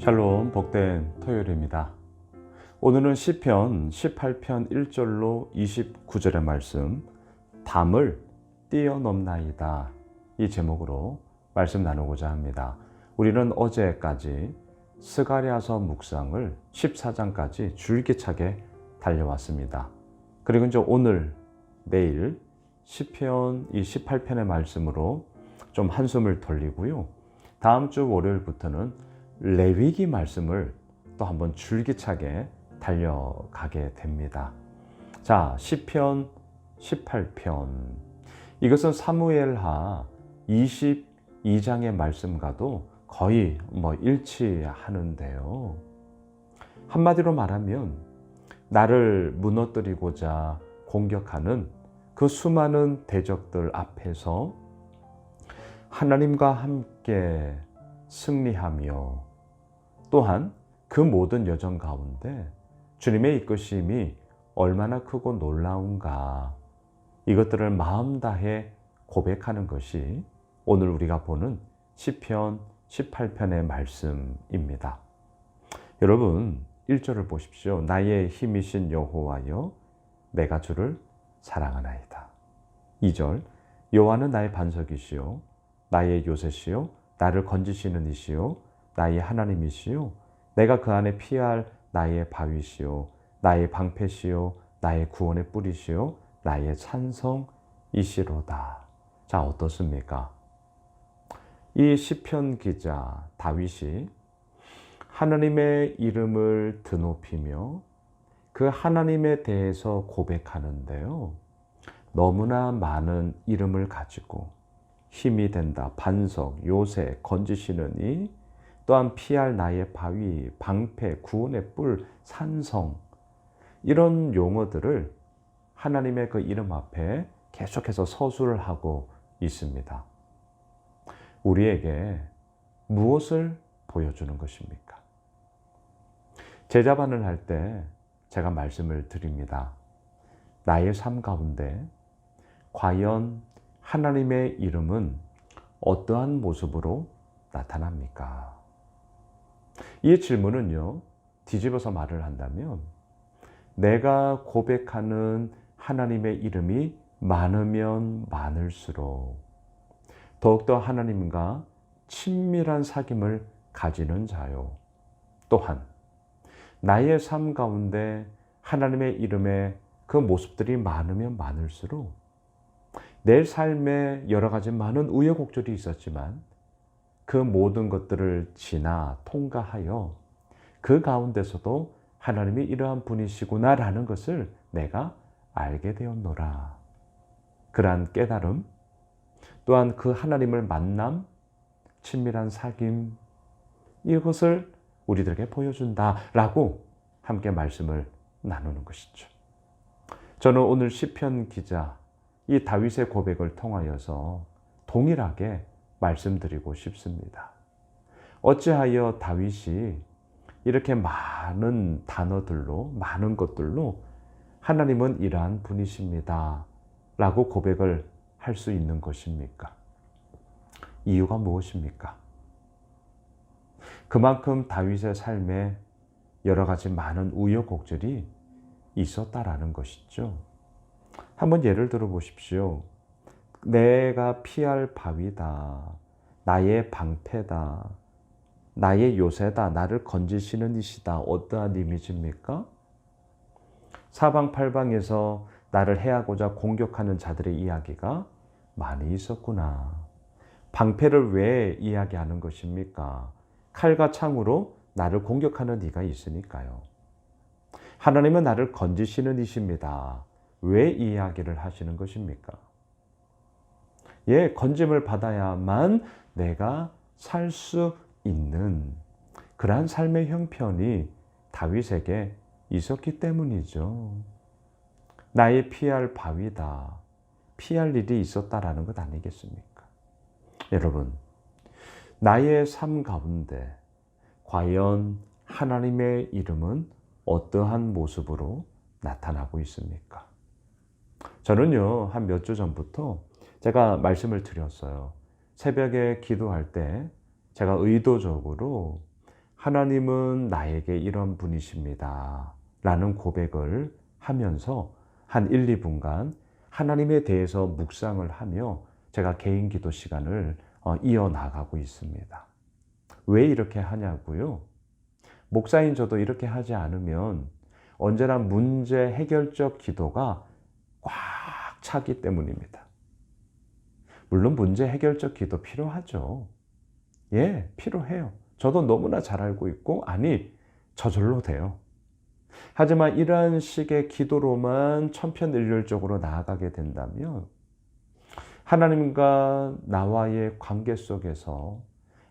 샬롬, 복된 토요일입니다. 오늘은 시편 18편 1절로 29절의 말씀, 담을 뛰어넘나이다, 이 제목으로 말씀 나누고자 합니다. 우리는 어제까지 스가랴서 묵상을 14장까지 줄기차게 달려왔습니다. 그리고 이제 오늘, 내일 시편 이 18편의 말씀으로 좀 한숨을 돌리고요. 다음 주 월요일부터는 레위기 말씀을 또 한번 줄기차게 달려가게 됩니다. 자, 시편 18편. 이것은 사무엘하 22장의 말씀과도 거의 일치하는데요. 한마디로 말하면 나를 무너뜨리고자 공격하는 그 수많은 대적들 앞에서 하나님과 함께 승리하며 또한 그 모든 여정 가운데 주님의 이끄심이 얼마나 크고 놀라운가, 이것들을 마음 다해 고백하는 것이 오늘 우리가 보는 시편 18편의 말씀입니다. 여러분, 1절을 보십시오. 나의 힘이신 여호와여, 내가 주를 사랑하나이다. 2절, 여호와는 나의 반석이시요 나의 요새시요 나를 건지시는 이시요 나의 하나님이시요 내가 그 안에 피할 나의 바위시요 나의 방패시요 나의 구원의 뿌리시요 나의 찬성이시로다. 자, 어떻습니까? 이 시편 기자 다윗이 하나님의 이름을 드높이며 그 하나님에 대해서 고백하는데요. 너무나 많은 이름을 가지고 힘이 된다, 반석, 요새, 건지시는 이, 또한 피할 나의 바위, 방패, 구원의 뿔, 산성, 이런 용어들을 하나님의 그 이름 앞에 계속해서 서술을 하고 있습니다. 우리에게 무엇을 보여주는 것입니까? 제자반을 할 때 제가 말씀을 드립니다. 나의 삶 가운데 과연 하나님의 이름은 어떠한 모습으로 나타납니까? 이 질문은요, 뒤집어서 말을 한다면 내가 고백하는 하나님의 이름이 많으면 많을수록 더욱더 하나님과 친밀한 사귐을 가지는 자요. 또한 나의 삶 가운데 하나님의 이름의 그 모습들이 많으면 많을수록 내 삶에 여러 가지 많은 우여곡절이 있었지만 그 모든 것들을 지나 통과하여 그 가운데서도 하나님이 이러한 분이시구나라는 것을 내가 알게 되었노라. 그러한 깨달음, 또한 그 하나님을 만남, 친밀한 사귐, 이것을 우리들에게 보여준다라고 함께 말씀을 나누는 것이죠. 저는 오늘 시편 기자 이 다윗의 고백을 통하여서 동일하게 말씀드리고 싶습니다. 어찌하여 다윗이 이렇게 많은 단어들로, 많은 것들로 하나님은 이러한 분이십니다 라고 고백을 할 수 있는 것입니까? 이유가 무엇입니까? 그만큼 다윗의 삶에 여러 가지 많은 우여곡절이 있었다라는 것이죠. 한번 예를 들어 보십시오. 내가 피할 바위다, 나의 방패다, 나의 요새다, 나를 건지시는 이시다. 어떠한 이미지입니까? 사방팔방에서 나를 해하고자 공격하는 자들의 이야기가 많이 있었구나. 방패를 왜 이야기하는 것입니까? 칼과 창으로 나를 공격하는 이가 있으니까요. 하나님은 나를 건지시는 이십니다. 왜 이 이야기를 하시는 것입니까? 건짐을 받아야만 내가 살 수 있는 그러한 삶의 형편이 다윗에게 있었기 때문이죠. 나의 피할 바위다, 피할 일이 있었다라는 것 아니겠습니까? 여러분, 나의 삶 가운데 과연 하나님의 이름은 어떠한 모습으로 나타나고 있습니까? 저는요, 한 몇 주 전부터 제가 말씀을 드렸어요. 새벽에 기도할 때 제가 의도적으로 하나님은 나에게 이런 분이십니다. 라는 고백을 하면서 한 1, 2분간 하나님에 대해서 묵상을 하며 제가 개인 기도 시간을 이어나가고 있습니다. 왜 이렇게 하냐고요? 목사인 저도 이렇게 하지 않으면 언제나 문제 해결적 기도가 꽉 차기 때문입니다. 물론 문제 해결적 기도 필요하죠. 예, 필요해요. 저도 너무나 잘 알고 있고, 아니, 저절로 돼요. 하지만 이러한 식의 기도로만 천편일률적으로 나아가게 된다면 하나님과 나와의 관계 속에서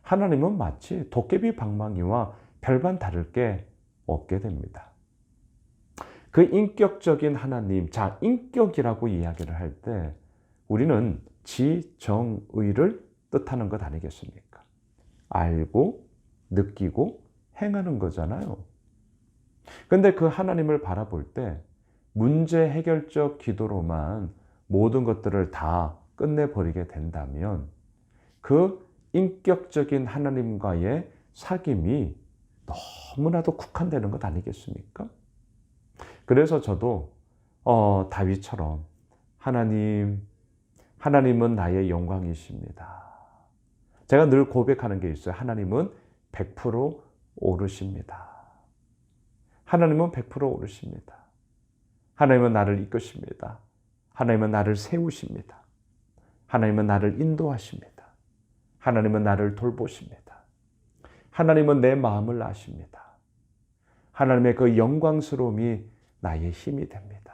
하나님은 마치 도깨비 방망이와 별반 다를 게 없게 됩니다. 그 인격적인 하나님, 자, 인격이라고 이야기를 할 때 우리는 지정의를 뜻하는 것 아니겠습니까? 알고, 느끼고, 행하는 거잖아요. 근데 그 하나님을 바라볼 때 문제 해결적 기도로만 모든 것들을 다 끝내버리게 된다면 그 인격적인 하나님과의 사귐이 너무나도 국한되는 것 아니겠습니까? 그래서 저도 다윗처럼 하나님은 나의 영광이십니다. 제가 늘 고백하는 게 있어요. 하나님은 100% 오르십니다. 하나님은 100% 오르십니다. 하나님은 나를 이끄십니다. 하나님은 나를 세우십니다. 하나님은 나를 인도하십니다. 하나님은 나를 돌보십니다. 하나님은 내 마음을 아십니다. 하나님의 그 영광스러움이 나의 힘이 됩니다.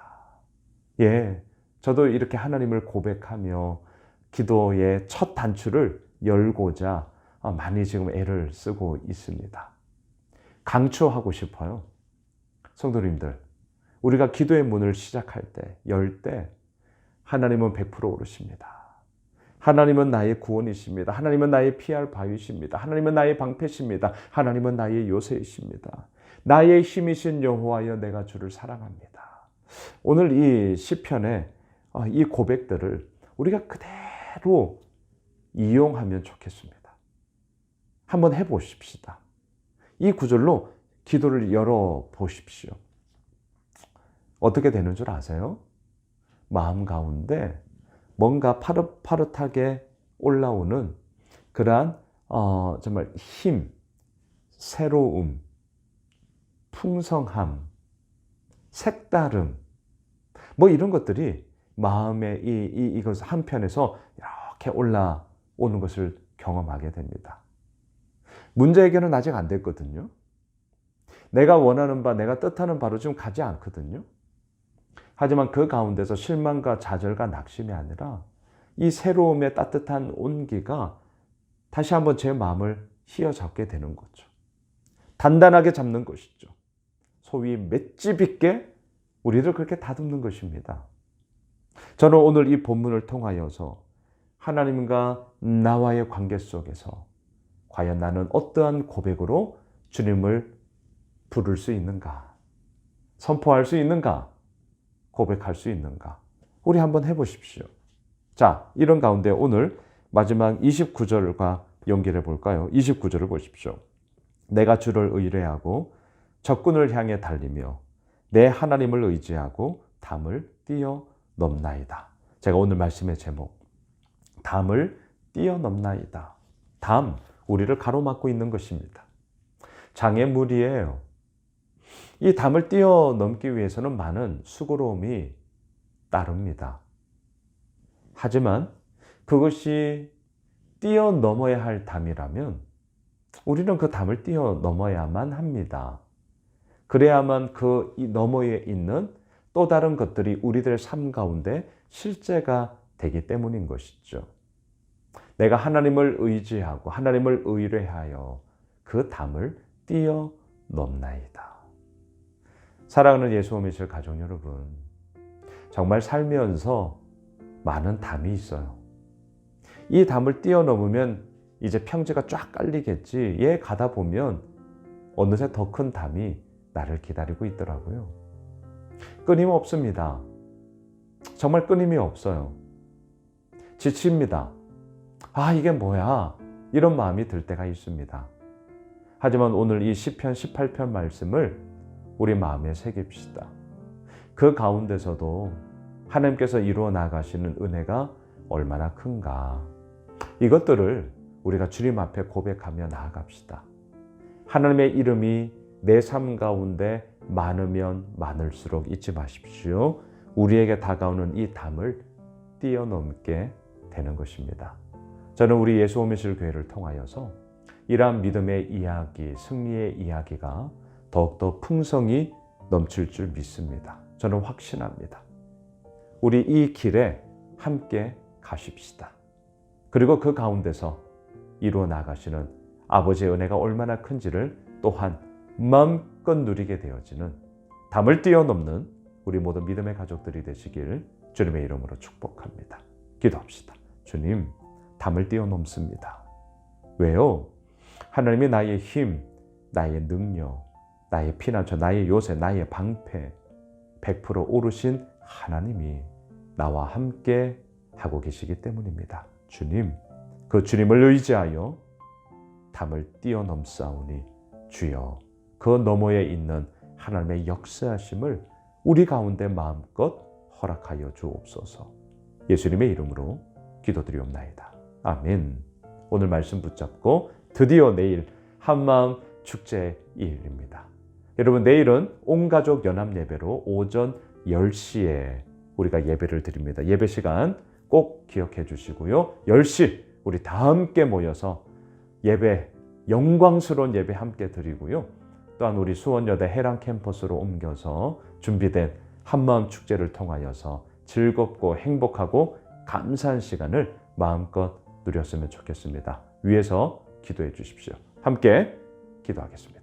예, 저도 이렇게 하나님을 고백하며 기도의 첫 단추를 열고자 많이 지금 애를 쓰고 있습니다. 강추하고 싶어요. 성도님들, 우리가 기도의 문을 시작할 때, 열 때 하나님은 100% 오르십니다. 하나님은 나의 구원이십니다. 하나님은 나의 피할 바위십니다. 하나님은 나의 방패십니다. 하나님은 나의 요새이십니다. 나의 힘이신 여호와여 내가 주를 사랑합니다. 오늘 이 시편의 이 고백들을 우리가 그대로 이용하면 좋겠습니다. 한번 해보십시다. 이 구절로 기도를 열어보십시오. 어떻게 되는 줄 아세요? 마음 가운데 뭔가 파릇파릇하게 올라오는 그러한 정말 힘, 새로움, 풍성함, 색다름, 뭐 이런 것들이 마음의 이것 한편에서 이렇게 올라오는 것을 경험하게 됩니다. 문제 해결은 아직 안 됐거든요. 내가 원하는 바, 내가 뜻하는 바로 지금 가지 않거든요. 하지만 그 가운데서 실망과 좌절과 낙심이 아니라 이 새로움의 따뜻한 온기가 다시 한번 제 마음을 휘어잡게 되는 거죠. 단단하게 잡는 것이죠. 소위 맷집 있게 우리를 그렇게 다듬는 것입니다. 저는 오늘 이 본문을 통하여서 하나님과 나와의 관계 속에서 과연 나는 어떠한 고백으로 주님을 부를 수 있는가? 선포할 수 있는가? 고백할 수 있는가? 우리 한번 해보십시오. 자, 이런 가운데 오늘 마지막 29절과 연결해 볼까요? 29절을 보십시오. 내가 주를 의뢰하고 적군을 향해 달리며 내 하나님을 의지하고 담을 뛰어넘나이다. 제가 오늘 말씀의 제목, 담을 뛰어넘나이다. 담, 우리를 가로막고 있는 것입니다. 장애물이에요. 이 담을 뛰어넘기 위해서는 많은 수고로움이 따릅니다. 하지만 그것이 뛰어넘어야 할 담이라면 우리는 그 담을 뛰어넘어야만 합니다. 그래야만 그 너머에 있는 또 다른 것들이 우리들의 삶 가운데 실제가 되기 때문인 것이죠. 내가 하나님을 의지하고 하나님을 의뢰하여 그 담을 뛰어넘나이다. 사랑하는 예수 오미실 가족 여러분, 정말 살면서 많은 담이 있어요. 이 담을 뛰어넘으면 이제 평지가 쫙 깔리겠지. 얘 가다 보면 어느새 더 큰 담이 나를 기다리고 있더라고요. 끊임없습니다. 정말 끊임이 없어요. 지칩니다. 아, 이게 뭐야? 이런 마음이 들 때가 있습니다. 하지만 오늘 이 시편 18편 말씀을 우리 마음에 새깁시다. 그 가운데서도 하나님께서 이루어 나가시는 은혜가 얼마나 큰가. 이것들을 우리가 주님 앞에 고백하며 나아갑시다. 하나님의 이름이 내 삶 가운데 많으면 많을수록 잊지 마십시오. 우리에게 다가오는 이 담을 뛰어넘게 되는 것입니다. 저는 우리 예수 오미실 교회를 통하여서 이러한 믿음의 이야기, 승리의 이야기가 더욱더 풍성이 넘칠 줄 믿습니다. 저는 확신합니다. 우리 이 길에 함께 가십시다. 그리고 그 가운데서 이루어 나가시는 아버지의 은혜가 얼마나 큰지를 또한 마음껏 누리게 되어지는 담을 뛰어넘는 우리 모든 믿음의 가족들이 되시길 주님의 이름으로 축복합니다. 기도합시다. 주님, 담을 뛰어넘습니다. 왜요? 하나님이 나의 힘, 나의 능력, 나의 피난처, 나의 요새, 나의 방패 100% 오르신 하나님이 나와 함께 하고 계시기 때문입니다. 주님, 그 주님을 의지하여 담을 뛰어넘사오니 주여 그 너머에 있는 하나님의 역사하심을 우리 가운데 마음껏 허락하여 주옵소서. 예수님의 이름으로 기도드리옵나이다. 아멘. 오늘 말씀 붙잡고 드디어 내일 한마음 축제 2일입니다. 여러분, 내일은 온가족 연합 예배로 오전 10시에 우리가 예배를 드립니다. 예배 시간 꼭 기억해 주시고요. 10시 우리 다 함께 모여서 예배, 영광스러운 예배 함께 드리고요. 또한 우리 수원여대 해랑 캠퍼스로 옮겨서 준비된 한마음 축제를 통하여서 즐겁고 행복하고 감사한 시간을 마음껏 누렸으면 좋겠습니다. 위에서 기도해 주십시오. 함께 기도하겠습니다.